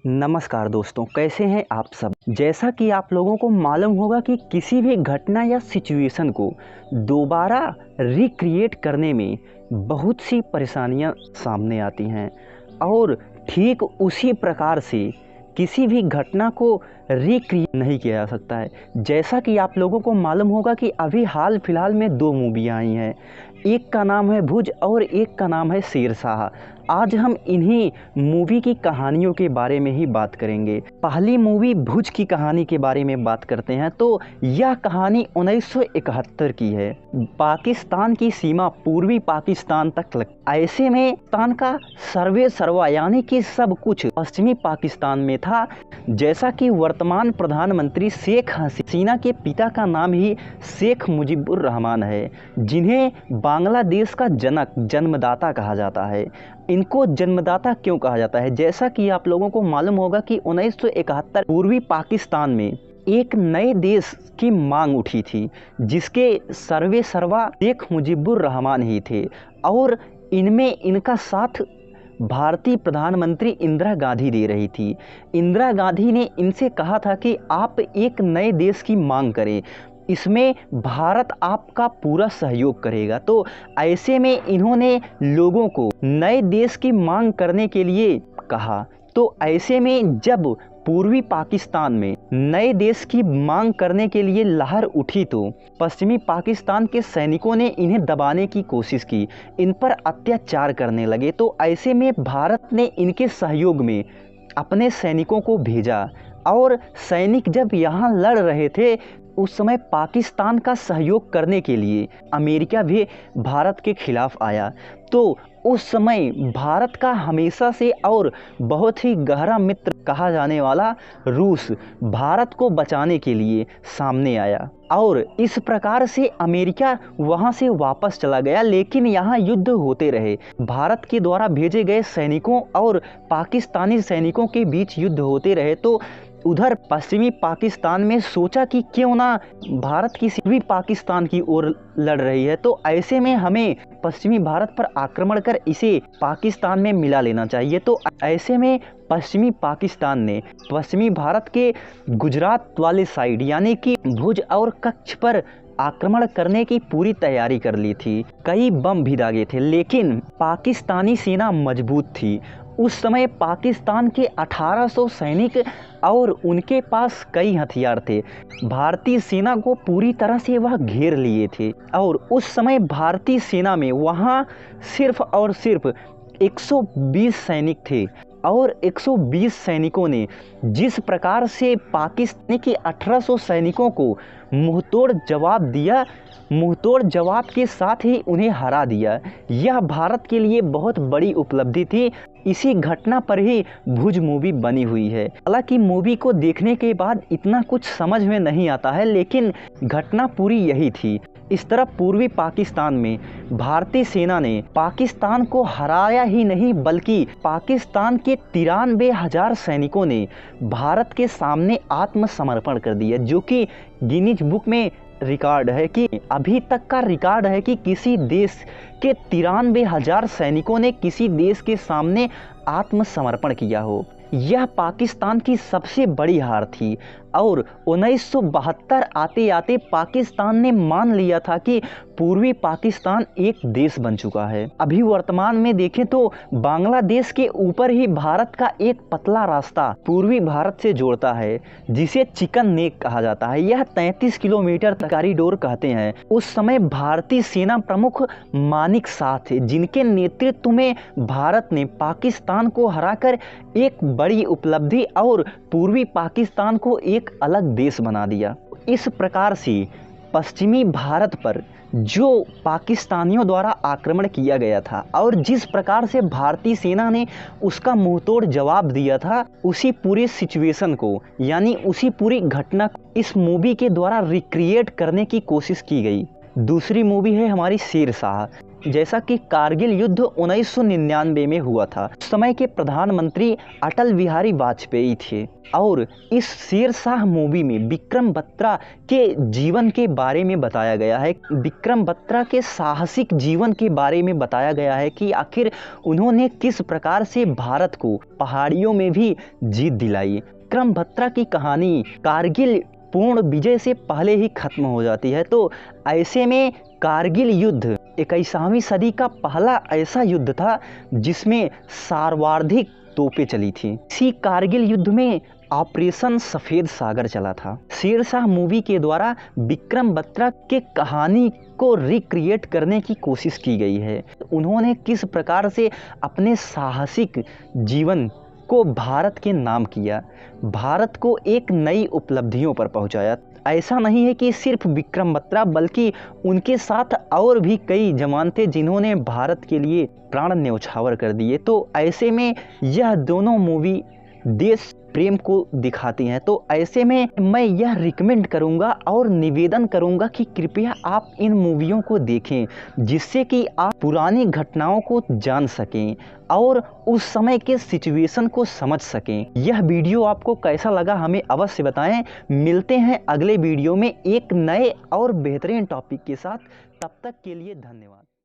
नमस्कार दोस्तों, कैसे हैं आप सब। जैसा कि आप लोगों को मालूम होगा कि किसी भी घटना या सिचुएशन को दोबारा रिक्रिएट करने में बहुत सी परेशानियां सामने आती हैं और ठीक उसी प्रकार से किसी भी घटना को रिक्रिएट नहीं किया जा सकता है। जैसा कि आप लोगों को मालूम होगा कि अभी हाल फिलहाल में दो मूवियाँ आई हैं, एक का नाम है भुज और एक का नाम है शेरशाह। आज हम इन्हीं मूवी की कहानियों के बारे में ही बात करेंगे। पहली मूवी भुज की कहानी के बारे में बात करते हैं तो यह कहानी 1971 की है। पाकिस्तान की सीमा पूर्वी पाकिस्तान तक ऐसे में पाकिस्तान का सर्वे सर्वा यानी कि सब कुछ पश्चिमी पाकिस्तान में था। जैसा कि वर्तमान प्रधानमंत्री शेख हसीना के पिता का नाम ही शेख मुजीबुर रहमान है, जिन्हें बांग्लादेश का जनक जन्मदाता कहा जाता है। इनको जन्मदाता क्यों कहा जाता है? जैसा कि आप लोगों को मालूम होगा कि 1971 पूर्वी पाकिस्तान में एक नए देश की मांग उठी थी, जिसके सर्वे सर्वा शेख मुजीबुर रहमान ही थे और इनमें इनका साथ भारतीय प्रधानमंत्री इंदिरा गांधी दे रही थी। इंदिरा गांधी ने इनसे कहा था कि आप एक नए देश की मांग करें, इसमें भारत आपका पूरा सहयोग करेगा। तो ऐसे में इन्होंने लोगों को नए देश की मांग करने के लिए कहा। तो ऐसे में जब पूर्वी पाकिस्तान में नए देश की मांग करने के लिए लहर उठी तो पश्चिमी पाकिस्तान के सैनिकों ने इन्हें दबाने की कोशिश की, इन पर अत्याचार करने लगे। तो ऐसे में भारत ने इनके सहयोग में अपने सैनिकों को भेजा और सैनिक जब यहाँ लड़ रहे थे उस समय पाकिस्तान का सहयोग करने के लिए अमेरिका भी भारत के खिलाफ आया। तो उस समय भारत का हमेशा से और बहुत ही गहरा मित्र कहा जाने वाला रूस भारत को बचाने के लिए सामने आया और इस प्रकार से अमेरिका वहां से वापस चला गया। लेकिन यहाँ युद्ध होते रहे। भारत के द्वारा भेजे गए सैनिकों और पाकिस्तानी सैनिकों के बीच युद्ध होते रहे। तो उधर पश्चिमी पाकिस्तान में सोचा कि क्यों ना भारत किसी भी पाकिस्तान की ओर लड़ रही है, तो ऐसे में हमें पश्चिमी भारत पर आक्रमण कर इसे पाकिस्तान में मिला लेना चाहिए। तो ऐसे में पश्चिमी पाकिस्तान ने पश्चिमी भारत के गुजरात वाले साइड यानी कि भुज और कच्छ पर आक्रमण करने की पूरी तैयारी कर ली थी। कई बम भी दागे थे, लेकिन पाकिस्तानी सेना मजबूत थी। उस समय पाकिस्तान के 1800 सैनिक और उनके पास कई हथियार थे। भारतीय सेना को पूरी तरह से वह घेर लिए थे और उस समय भारतीय सेना में वहाँ सिर्फ और सिर्फ 120 सैनिक थे और 120 सैनिकों ने जिस प्रकार से पाकिस्तान के 1800 सैनिकों को मुंहतोड़ जवाब दिया, मुंहतोड़ जवाब के साथ ही उन्हें हरा दिया, यह भारत के लिए बहुत बड़ी उपलब्धि थी। इसी घटना पर ही भुज मूवी बनी हुई है। हालांकि मूवी को देखने के बाद इतना कुछ समझ में नहीं आता है, लेकिन घटना पूरी यही थी। इस तरह पूर्वी पाकिस्तान में भारतीय सेना ने पाकिस्तान को हराया ही नहीं, बल्कि पाकिस्तान के 93,000 सैनिकों ने भारत के सामने आत्मसमर्पण कर दिया, जो कि गिनीज बुक में रिकॉर्ड है कि अभी तक का रिकॉर्ड है कि किसी देश के 93,000 सैनिकों ने किसी देश के सामने आत्मसमर्पण किया हो। यह पाकिस्तान की सबसे बड़ी हार थी और 1972 आते आते पाकिस्तान ने मान लिया था कि पूर्वी पाकिस्तान एक देश बन चुका है। अभी वर्तमान में देखें तो बांग्लादेश के ऊपर ही भारत का एक पतला रास्ता पूर्वी भारत से जोड़ता है, जिसे चिकन नेक कहा जाता है। यह 33 किलोमीटर कॉरिडोर कहते हैं। उस समय भारतीय सेना प्रमुख मानिक शाह थे, जिनके नेतृत्व में भारत ने पाकिस्तान को हराकर एक बड़ी उपलब्धि और पूर्वी पाकिस्तान को एक अलग देश बना दिया। इस प्रकार से पश्चिमी भारत पर जो पाकिस्तानियों द्वारा आक्रमण किया गया था और जिस प्रकार से भारतीय सेना ने उसका मुंहतोड़ जवाब दिया था, उसी पूरे सिचुएशन को यानी उसी पूरी घटना को इस मूवी के द्वारा रिक्रिएट करने की कोशिश की गई। दूसरी मूवी है हमारी शेरशाह। जैसा कि कारगिल युद्ध 1999 में हुआ था। उस समय के प्रधानमंत्री अटल बिहारी वाजपेयी थे और इस शेरशाह मूवी में विक्रम बत्रा के जीवन के बारे में बताया गया है। विक्रम बत्रा के साहसिक जीवन के बारे में बताया गया है कि आखिर उन्होंने किस प्रकार से भारत को पहाड़ियों में भी जीत दिलाई। विक्रम बत्रा की कहानी कारगिल पूर्ण विजय से पहले ही खत्म हो जाती है। तो ऐसे में कारगिल युद्ध 21वीं सदी का पहला ऐसा युद्ध था जिसमें सर्वाधिक तोपें चली थी। इसी कारगिल युद्ध में ऑपरेशन सफ़ेद सागर चला था। शेरशाह मूवी के द्वारा विक्रम बत्रा के कहानी को रिक्रिएट करने की कोशिश की गई है। उन्होंने किस प्रकार से अपने साहसिक जीवन को भारत के नाम किया, भारत को एक नई उपलब्धियों पर पहुंचाया। ऐसा नहीं है कि सिर्फ विक्रम बत्रा बल्कि उनके साथ और भी कई जवान थे जिन्होंने भारत के लिए प्राण न्यौछावर कर दिए। तो ऐसे में यह दोनों मूवी देश प्रेम को दिखाती हैं। तो ऐसे में मैं यह रिकमेंड करूंगा और निवेदन करूंगा कि कृपया आप इन मूवियों को देखें, जिससे कि आप पुरानी घटनाओं को जान सकें और उस समय के सिचुएशन को समझ सकें। यह वीडियो आपको कैसा लगा हमें अवश्य बताएं। मिलते हैं अगले वीडियो में एक नए और बेहतरीन टॉपिक के साथ। तब तक के लिए धन्यवाद।